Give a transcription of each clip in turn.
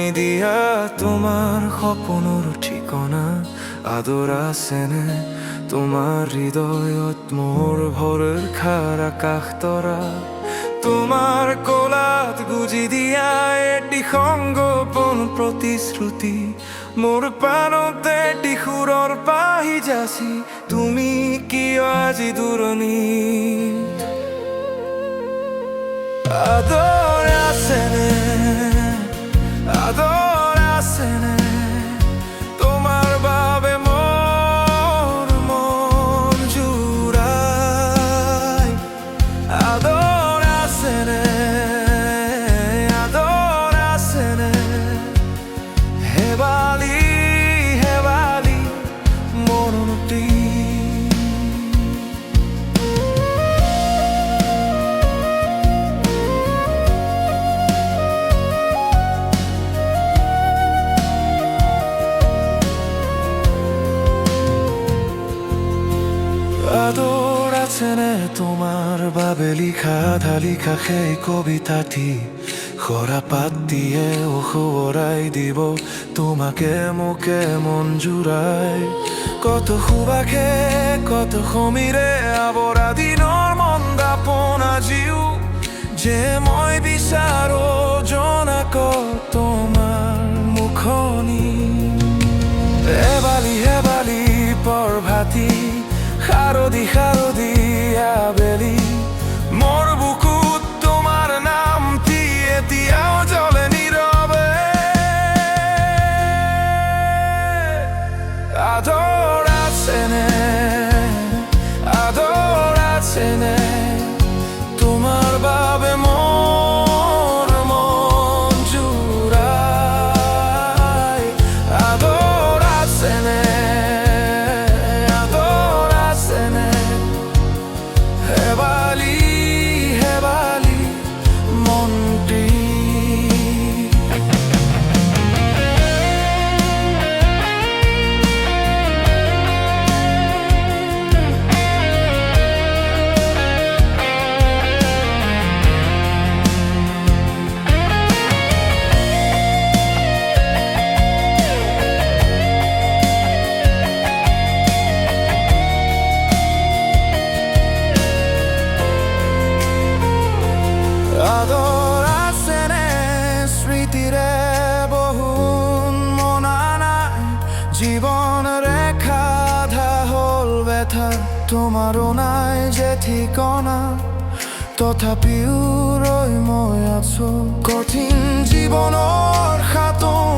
জানি দিয়া তোমাৰ সপোনৰ ঠিকনা আদৰ আছেনে তোমাৰ হৃদয়ত মোৰ ভোৰৰ খাৰ আকাশ তৰা তোমাৰ কোলাত গুজি দিয়া এটি সংগোপন প্ৰতিশ্ৰুতি মোৰ প্ৰাণতে এটি সুৰৰ পাহি যাচি তুমি কিয় আজি দূৰণিত আদৰ আছেনে আদৰ আছেনে তোমাৰ বাবে মোৰ মন জুৰাই আদৰ আছেনে আদৰ আছেনে হেবালি হেবালি মনটি আদৰ আছেনে তোমাৰ বাবে লিখা আধা লিখা সেই কবিতাটি সৰা পাত দিয়ে সোঁৱৰাই দিব তোমাকে মোকে মন জুৰাই কত সুবাসে কত সমীৰে আৱৰা দিনৰ মন দাপোন আজিও যে মই বিচাৰো জনাক তোমাৰ মুখনি এবালি হেবালি প্ৰভাতী শাৰদী শাৰদী আবেলি মোৰ বুকুত তোমাৰ নামটি এতিয়াও জ্বলে নীৰৱে আদৰ আছেনে আদৰ আছেনে তোমাৰ বাবে মোৰ মন জুৰাই আদৰ আছেনে হেবালি হেবালি মনটি আদৰ আছেনে স্মৃতিৰে বহুন মনা নাই জীৱন ৰেখা আধা হ'ল ব্যথা তোমাৰো নাই যে ঠিকনা তথাপিও ৰৈ মই আছো কঠিন জীৱনৰ সাঁতোৰ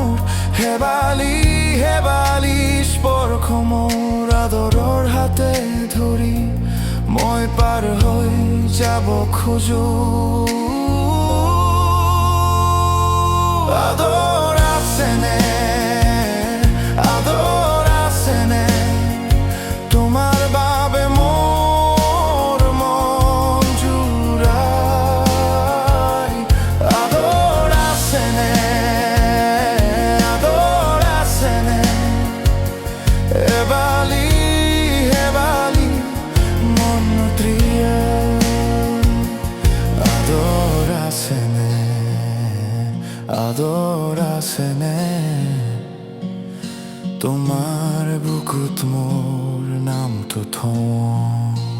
হেবালি হেবালি স্পৰ্শ মোৰ আদৰৰ হাতে ধৰি মই পাৰ হৈ যাব খোজো আদৰ আছেনে আদৰ আছেনে তোমাৰ বাবে মোৰ মন জুৰাই আদৰ আছেনে আদৰ আছেনে এবালি হেবালি মনত্ৰিয়া আদৰ আছেনে আদৰ আছেনে তোমাৰ বুকুত মোৰ নামটো থওঁ